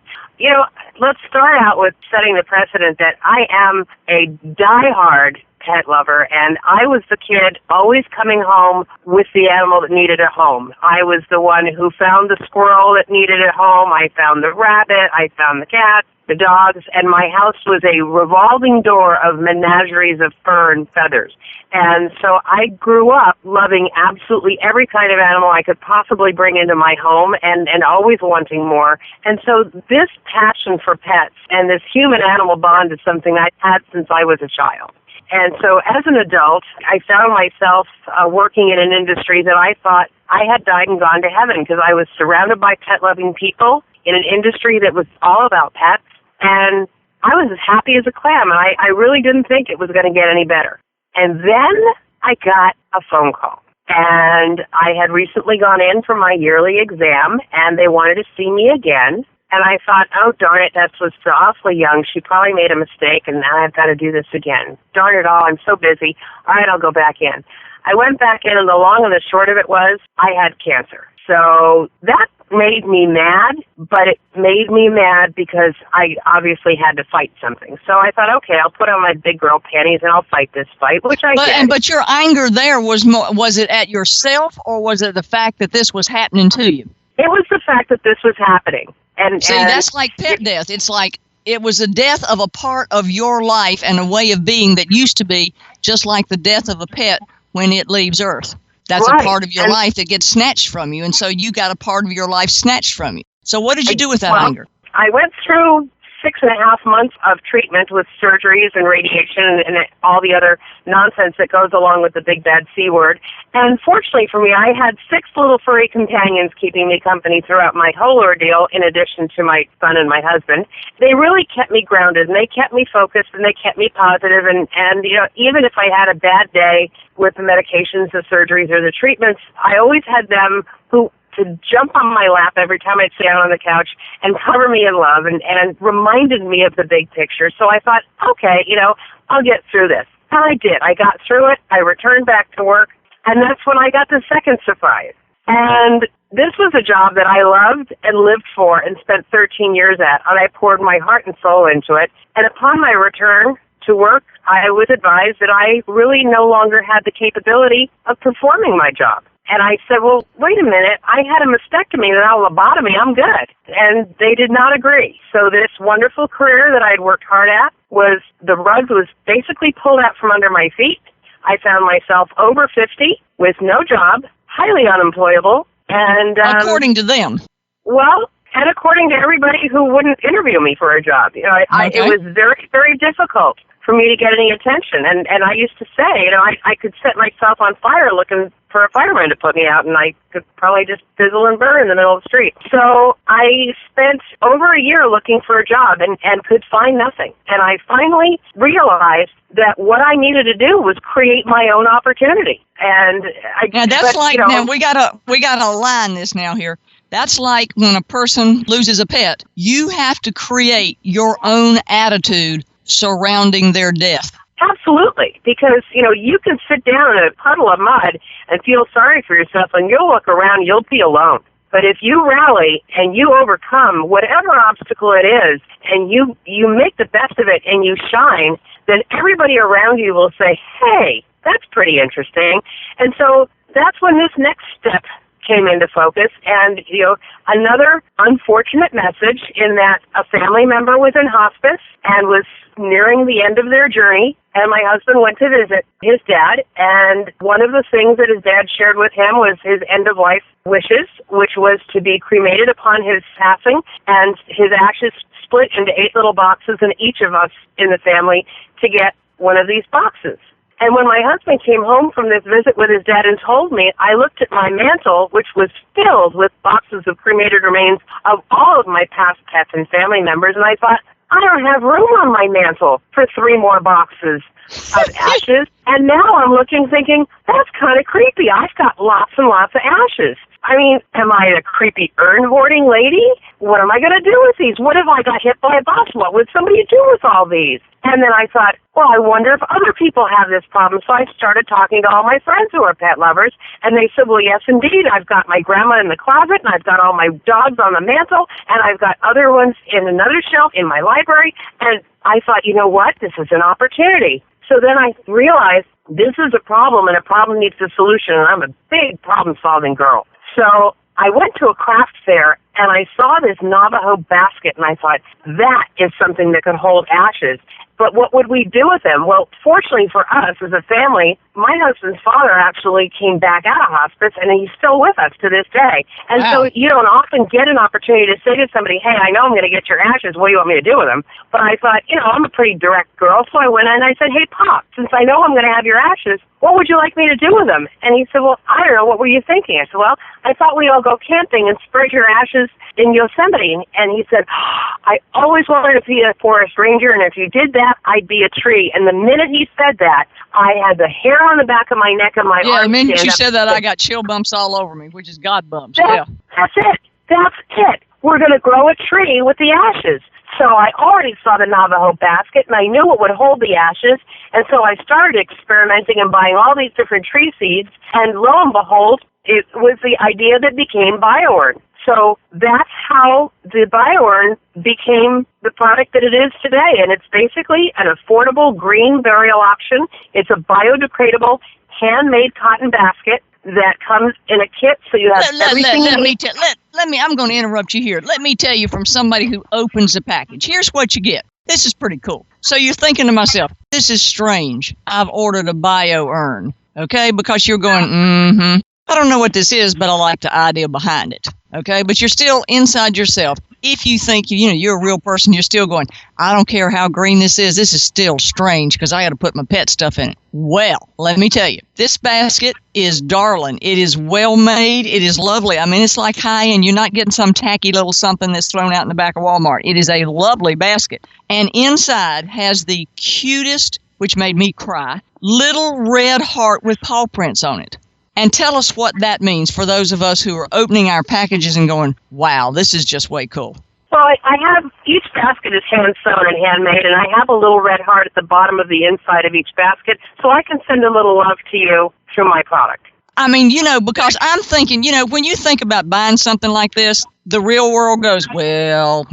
Let's start out with setting the precedent that I am a diehard pet lover, and I was the kid always coming home with the animal that needed a home. I was the one who found the squirrel that needed a home. I found the rabbit. I found the cat, the dogs, and my house was a revolving door of menageries of fur and feathers. And so I grew up loving absolutely every kind of animal I could possibly bring into my home and always wanting more. And so this passion for pets and this human-animal bond is something I've had since I was a child. And so as an adult, I found myself working in an industry that I thought I had died and gone to heaven because I was surrounded by pet-loving people in an industry that was all about pets. And I was as happy as a clam, and I really didn't think it was going to get any better. And then I got a phone call. And I had recently gone in for my yearly exam, and they wanted to see me again. And I thought, oh, darn it, that was awfully young. She probably made a mistake, and now I've got to do this again. Darn it all, I'm so busy. All right, I'll go back in. I went back in, and the long and the short of it was I had cancer. So that made me mad, but it made me mad because I obviously had to fight something. So I thought, okay, I'll put on my big girl panties and I'll fight this fight, which I did. But your anger there was it at yourself, or was it the fact that this was happening to you? It was the fact that this was happening. And that's like pet death. It's like it was the death of a part of your life and a way of being that used to be just like the death of a pet when it leaves Earth. That's right. A part of your life that gets snatched from you, and so you got a part of your life snatched from you. So what did you do with that anger? I went through 6.5 months of treatment with surgeries and radiation and all the other nonsense that goes along with the big bad C word. And fortunately for me, I had 6 little furry companions keeping me company throughout my whole ordeal, in addition to my son and my husband. They really kept me grounded, and they kept me focused, and they kept me positive. And you know, even if I had a bad day with the medications, the surgeries, or the treatments, I always had them to jump on my lap every time I'd sit down on the couch and cover me in love and reminded me of the big picture. So I thought, okay, you know, I'll get through this. And I did. I got through it. I returned back to work, and that's when I got the second surprise. And this was a job that I loved and lived for and spent 13 years at, and I poured my heart and soul into it. And upon my return to work, I was advised that I really no longer had the capability of performing my job. And I said, well, wait a minute, I had a mastectomy and now a lobotomy, I'm good. And they did not agree. So this wonderful career that I'd worked hard at the rug was basically pulled out from under my feet. I found myself over 50 with no job, highly unemployable. And according to them. Well, and according to everybody who wouldn't interview me for a job. You know, it was very, very difficult for me to get any attention. And I used to say, you know, I could set myself on fire looking for a fireman to put me out, and I could probably just fizzle and burn in the middle of the street. So I spent over a year looking for a job and could find nothing. And I finally realized that what I needed to do was create my own opportunity. And now we gotta align this now here. That's like when a person loses a pet. You have to create your own attitude surrounding their death. Absolutely, because, you know, you can sit down in a puddle of mud and feel sorry for yourself, and you'll look around, you'll be alone. But if you rally and you overcome whatever obstacle it is, and you make the best of it and you shine, then everybody around you will say, hey, that's pretty interesting. And so that's when this next step came into focus. And, you know, another unfortunate message in that a family member was in hospice and was nearing the end of their journey, and my husband went to visit his dad, and one of the things that his dad shared with him was his end-of-life wishes, which was to be cremated upon his passing, and his ashes split into 8 little boxes, and each of us in the family to get one of these boxes. And when my husband came home from this visit with his dad and told me, I looked at my mantle, which was filled with boxes of cremated remains of all of my past pets and family members, and I thought, I don't have room on my mantle for 3 more boxes of ashes. And now I'm looking thinking, that's kind of creepy. I've got lots and lots of ashes. I mean, am I a creepy urn hoarding lady? What am I going to do with these? What if I got hit by a bus? What would somebody do with all these? And then I thought, well, I wonder if other people have this problem. So I started talking to all my friends who are pet lovers, and they said, well, yes, indeed. I've got my grandma in the closet, and I've got all my dogs on the mantle, and I've got other ones in another shelf in my library. And I thought, you know what? This is an opportunity. So then I realized this is a problem, and a problem needs a solution, and I'm a big problem-solving girl. So I went to a craft fair, and I saw this Navajo basket, and I thought, that is something that could hold ashes. But what would we do with them? Well, fortunately for us as a family, my husband's father actually came back out of hospice, and he's still with us to this day. And Wow. so you don't often get an opportunity to say to somebody, hey, I know I'm going to get your ashes. What do you want me to do with them? But I thought, I'm a pretty direct girl, so I went in and I said, hey, Pop, since I know I'm going to have your ashes, what would you like me to do with them? And he said, well, I don't know. What were you thinking? I said, well, I thought we'd all go camping and spread your ashes in Yosemite. And he said, I always wanted to be a forest ranger, and if you did that, I'd be a tree. And the minute he said that, I had the hair on the back of my neck and my arms. The minute stand you up. said that, I got chill bumps all over me, which is God bumps. That's it. That's it. We're going to grow a tree with the ashes. So I already saw the Navajo basket, and I knew it would hold the ashes. And so I started experimenting and buying all these different tree seeds. And lo and behold, it was the idea that became BioUrn. So that's how the BioUrn became the product that it is today. And it's basically an affordable green burial option. It's a biodegradable, handmade cotton basket that comes in a kit, so you have everything. I'm going to interrupt you here. Let me tell you from somebody who opens the package. Here's what you get. This is pretty cool. So you're thinking to myself, this is strange. I've ordered a BioUrn, okay? Because you're going, I don't know what this is, but I like the idea behind it, okay? But you're still inside yourself. If you think you're a real person, you're still going, I don't care how green this is still strange because I got to put my pet stuff in it. Well, let me tell you, this basket is darling. It is well made. It is lovely. I mean, it's like high-end. You're not getting some tacky little something that's thrown out in the back of Walmart. It is a lovely basket. And inside has the cutest, which made me cry, little red heart with paw prints on it. And tell us what that means for those of us who are opening our packages and going, wow, this is just way cool. Well, I have, each basket is hand-sewn and handmade, and I have a little red heart at the bottom of the inside of each basket, so I can send a little love to you through my product. I mean, because I'm thinking, when you think about buying something like this, the real world goes, well,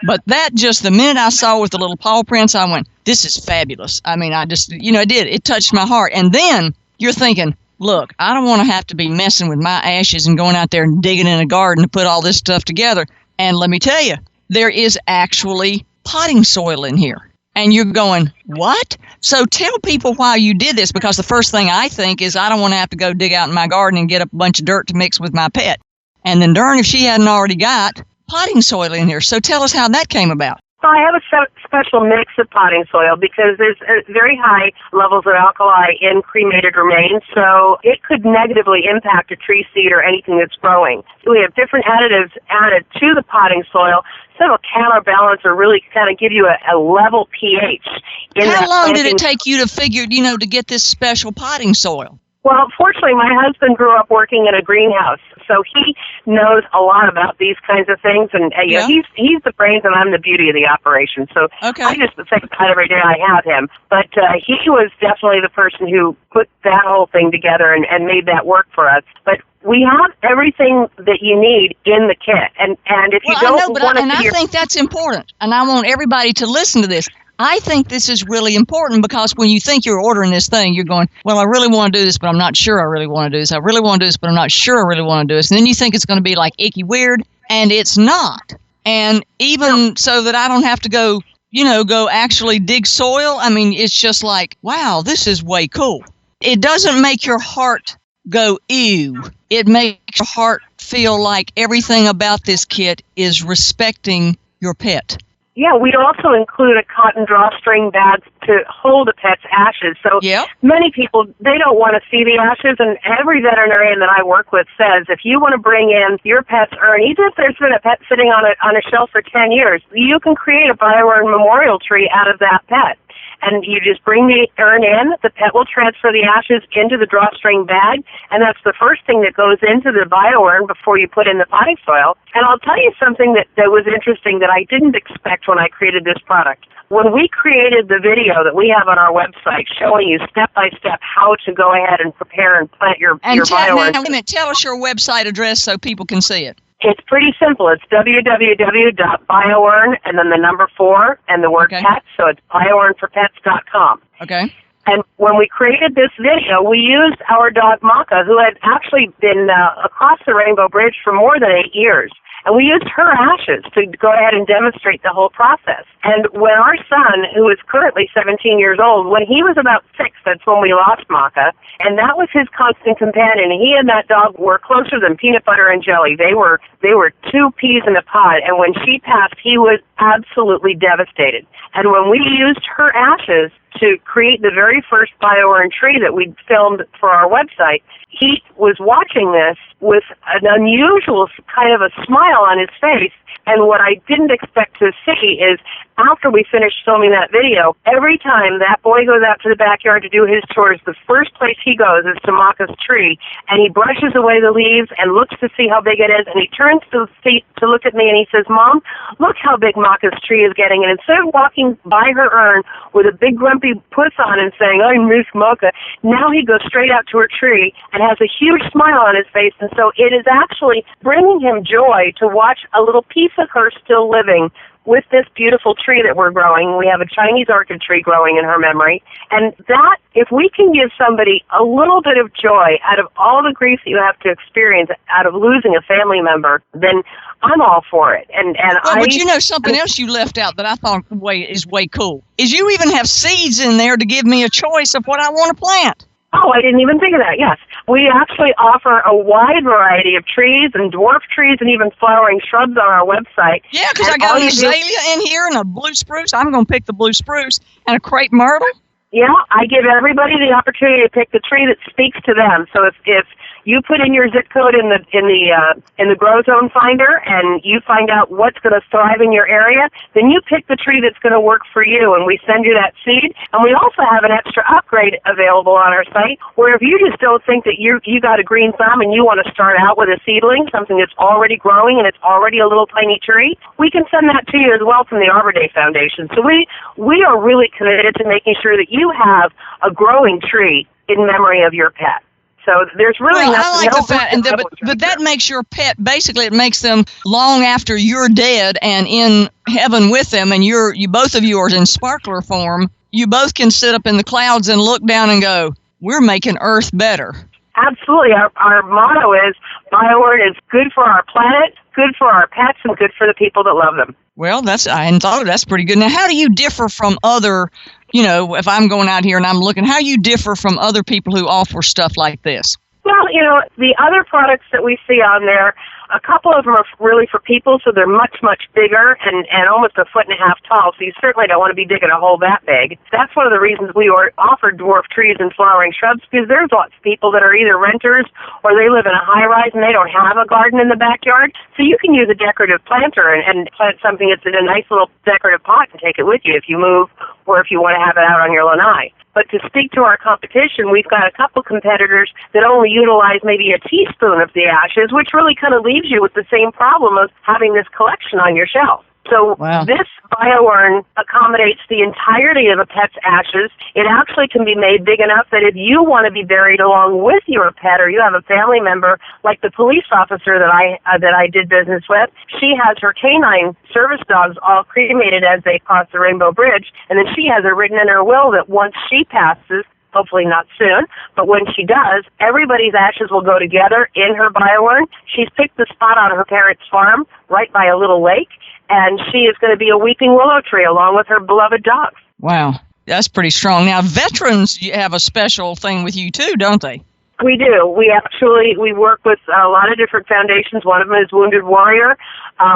But that just, the minute I saw with the little paw prints, I went, this is fabulous. I mean, I just, it did. It touched my heart. And then you're thinking, look, I don't want to have to be messing with my ashes and going out there and digging in a garden to put all this stuff together. And let me tell you, there is actually potting soil in here. And you're going, what? So tell people why you did this, because the first thing I think is I don't want to have to go dig out in my garden and get a bunch of dirt to mix with my pet. And then darn if she hadn't already got potting soil in here. So tell us how that came about. Well, I have a special mix of potting soil because there's very high levels of alkali in cremated remains, so it could negatively impact a tree seed or anything that's growing. We have different additives added to the potting soil, so it'll counterbalance or really kind of give you a level pH. How long did it take you to figure, to get this special potting soil? Well, fortunately, my husband grew up working in a greenhouse, so he knows a lot about these kinds of things, and he's the brains and I'm the beauty of the operation. So I just think about every day I have him. But he was definitely the person who put that whole thing together and made that work for us. But we have everything that you need in the kit, and if you don't want to, I think that's important, and I want everybody to listen to this. I think this is really important because when you think you're ordering this thing, you're going, well, I really want to do this, but I'm not sure I really want to do this. I really want to do this, but I'm not sure I really want to do this. And then you think it's going to be like icky weird, and it's not. And even so that I don't have to go actually dig soil, I mean, it's just like, wow, this is way cool. It doesn't make your heart go, ew. It makes your heart feel like everything about this kit is respecting your pet. Yeah, we'd also include a cotton drawstring bag to hold a pet's ashes. So many people, they don't want to see the ashes, and every veterinarian that I work with says if you want to bring in your pet's urn, even if there's been a pet sitting on a shelf for 10 years, you can create a BioUrn memorial tree out of that pet. And you just bring the urn in, the pet will transfer the ashes into the drawstring bag, and that's the first thing that goes into the BioUrn before you put in the potting soil. And I'll tell you something that was interesting that I didn't expect when I created this product. When we created the video that we have on our website showing you step-by-step how to go ahead and prepare and plant your BioUrn. Tell us your website address so people can see it. It's pretty simple. It's www.bioearn and then the number 4 and the word pets. So it's bioearnforpets.com. Okay. And when we created this video, we used our dog Maka, who had actually been across the Rainbow Bridge for more than 8 years. And we used her ashes to go ahead and demonstrate the whole process. And when our son, who is currently 17 years old, when he was about 6, that's when we lost Maka, and that was his constant companion. And he and that dog were closer than peanut butter and jelly. They were 2 peas in a pod. And when she passed, he was absolutely devastated. And when we used her ashes to create the very first BioEarn tree that we filmed for our website, he was watching this with an unusual kind of a smile on his face. And what I didn't expect to see is after we finished filming that video, every time that boy goes out to the backyard to do his chores, the first place he goes is to Maka's tree, and he brushes away the leaves and looks to see how big it is, and he turns to look at me and he says, "Mom, look how big Maka's tree is getting." And instead of walking by her urn with a big grumpy puss on and saying, "I miss Maka," now he goes straight out to her tree and has a huge smile on his face. And so it is actually bringing him joy to watch a little piece of her still living with this beautiful tree that we're growing. We have a Chinese orchid tree growing in her memory. And that, if we can give somebody a little bit of joy out of all the grief that you have to experience out of losing a family member, then I'm all for it. But you know, something else you left out that I thought is way cool is you even have seeds in there to give me a choice of what I want to plant. Oh, I didn't even think of that, yes. We actually offer a wide variety of trees and dwarf trees and even flowering shrubs on our website. Yeah, because I got an azalea in here and a blue spruce. I'm going to pick the blue spruce and a crepe myrtle. Yeah, I give everybody the opportunity to pick the tree that speaks to them. So if you put in your zip code in the Grow Zone Finder and you find out what's going to thrive in your area, then you pick the tree that's going to work for you, and we send you that seed. And we also have an extra upgrade available on our site where if you just don't think that you got a green thumb and you want to start out with a seedling, something that's already growing and it's already a little tiny tree, we can send that to you as well from the Arbor Day Foundation. So we are really committed to making sure that you have a growing tree in memory of your pet. So there's really nothing. But that makes your pet, basically it makes them long after you're dead and in heaven with them, and you both of you are in sparkler form. You both can sit up in the clouds and look down and go, "We're making Earth better." Absolutely. Our motto is BioEarn is good for our planet, good for our pets, and good for the people that love them. Well, I hadn't thought of that's pretty good. Now, how do you differ from other, if I'm going out here and I'm looking, how do you differ from other people who offer stuff like this? Well, the other products that we see on there, a couple of them are really for people, so they're much, much bigger and almost 1.5 feet tall, so you certainly don't want to be digging a hole that big. That's one of the reasons we offer dwarf trees and flowering shrubs, because there's lots of people that are either renters or they live in a high-rise and they don't have a garden in the backyard, so you can use a decorative planter and plant something that's in a nice little decorative pot and take it with you if you move or if you want to have it out on your lanai. But to speak to our competition, we've got a couple competitors that only utilize maybe a teaspoon of the ashes, which really kind of leaves you with the same problem of having this collection on your shelf. So This BioEarn accommodates the entirety of a pet's ashes. It actually can be made big enough that if you want to be buried along with your pet, or you have a family member, like the police officer that I did business with, she has her canine service dogs all cremated as they cross the Rainbow Bridge, and then she has it written in her will that once she passes, hopefully not soon, but when she does, everybody's ashes will go together in her BioEarn. She's picked the spot on her parents' farm right by a little lake, and she is going to be a weeping willow tree along with her beloved dogs. Wow, that's pretty strong. Now, veterans have a special thing with you too, don't they? We do. We work with a lot of different foundations. One of them is Wounded Warrior.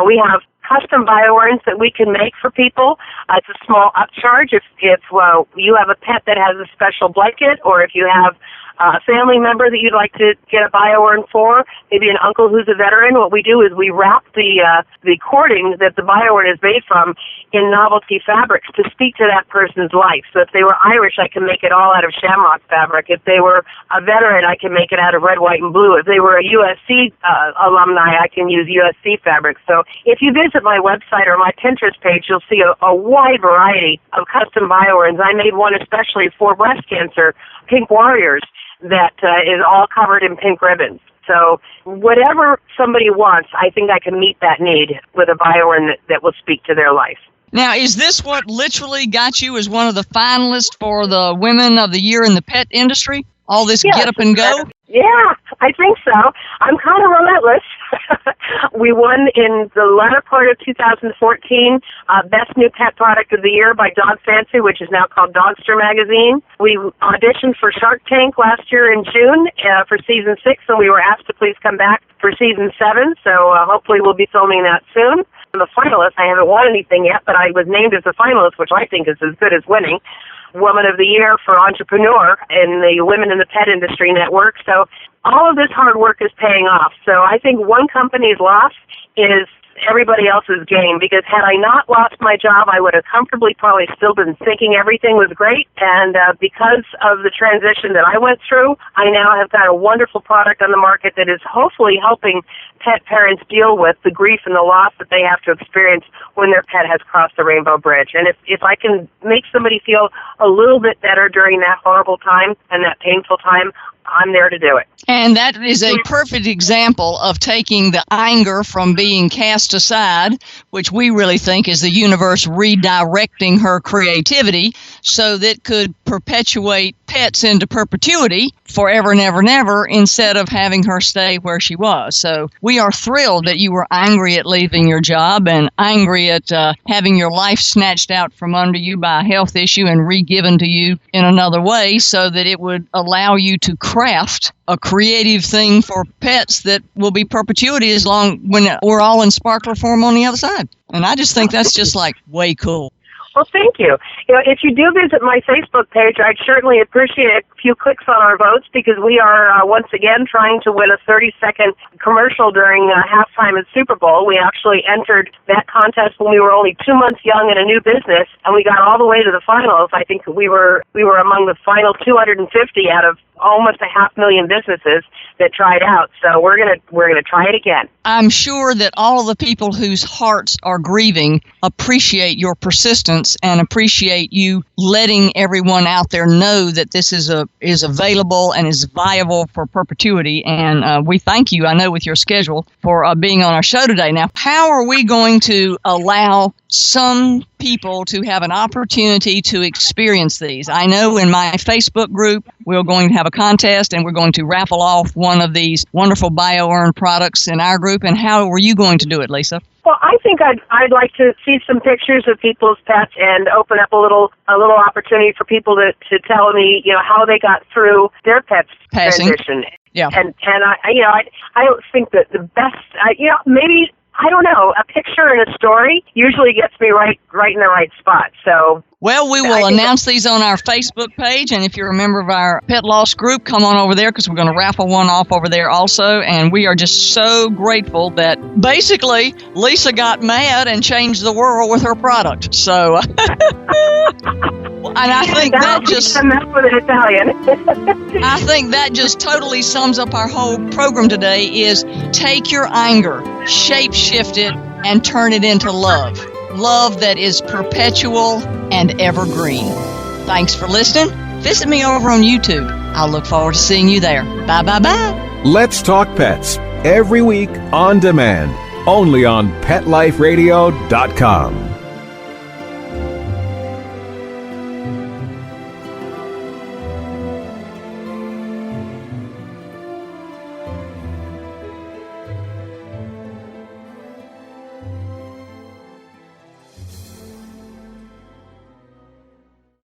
We have custom BioEarns that we can make for people. It's a small upcharge if you have a pet that has a special blanket, or if you have a family member that you'd like to get a BioEarn for, maybe an uncle who's a veteran. What we do is we wrap the cording that the BioEarn is made from in novelty fabrics to speak to that person's life. So if they were Irish, I can make it all out of shamrock fabric. If they were a veteran, I can make it out of red, white, and blue. If they were a USC alumni, I can use USC fabric. So if you visit my website or my Pinterest page, you'll see a wide variety of custom BioEarns. I made one especially for breast cancer, Pink Warriors, that is all covered in pink ribbons. So whatever somebody wants, I think I can meet that need with a BioUrn that will speak to their life. Now, is this what literally got you as one of the finalists for the Women of the Year in the pet industry? All this get up and go? Yeah, I think so. I'm kind of relentless. We won in the latter part of 2014 Best New Pet Product of the Year by Dog Fancy, which is now called Dogster Magazine. We auditioned for Shark Tank last year in June for Season 6, and we were asked to please come back for Season 7, so hopefully we'll be filming that soon. I'm a finalist. I haven't won anything yet, but I was named as a finalist, which I think is as good as winning. Woman of the Year for Entrepreneur in the Women in the Pet Industry Network. So all of this hard work is paying off. So I think one company's loss is everybody else's gain, because had I not lost my job, I would have comfortably probably still been thinking everything was great. And because of the transition that I went through, I now have got a wonderful product on the market that is hopefully helping pet parents deal with the grief and the loss that they have to experience when their pet has crossed the rainbow bridge. And if I can make somebody feel a little bit better during that horrible time and that painful time, I'm there to do it. And that is a perfect example of taking the anger from being cast aside, which we really think is the universe redirecting her creativity so that could perpetuate pets into perpetuity forever and ever and ever, instead of having her stay where she was. So we are thrilled that you were angry at leaving your job and angry at having your life snatched out from under you by a health issue and re-given to you in another way, so that it would allow you to craft a creative thing for pets that will be perpetuity as long when we're all in sparkler form on the other side. And I just think that's just like way cool. Well, thank you. If you do visit my Facebook page, I'd certainly appreciate a few clicks on our votes, because we are once again trying to win a 30-second commercial during halftime at Super Bowl. We actually entered that contest when we were only 2 months young in a new business, and we got all the way to the finals. I think we were among the final 250 out of almost 500,000 businesses that tried out. So we're gonna try it again. I'm sure that all of the people whose hearts are grieving appreciate your persistence and appreciate you letting everyone out there know that this is available and is viable for perpetuity. And we thank you, I know, with your schedule, for being on our show today. Now, how are we going to allow some people to have an opportunity to experience these? I know in my Facebook group, we're going to have a contest and we're going to raffle off one of these wonderful BioUrn products in our group. And how were you going to do it, Lisa? Well, I think I'd like to see some pictures of people's pets and open up a little opportunity for people to tell me, how they got through their pet's transition. Yeah. And I don't think that the best, maybe, I don't know, a picture and a story usually gets me right in the right spot. So, well, we will announce these on our Facebook page, and if you're a member of our Pet Loss group, come on over there, because we're going to raffle one off over there also. And we are just so grateful that basically Lisa got mad and changed the world with her product. So, and I think that just I think that just totally sums up our whole program today: is take your anger, shape shift it, and turn it into love. Love that is perpetual and evergreen. Thanks for listening. Visit me over on YouTube. I'll look forward to seeing you there. Bye, bye, bye. Let's Talk Pets, every week on demand, only on PetLifeRadio.com.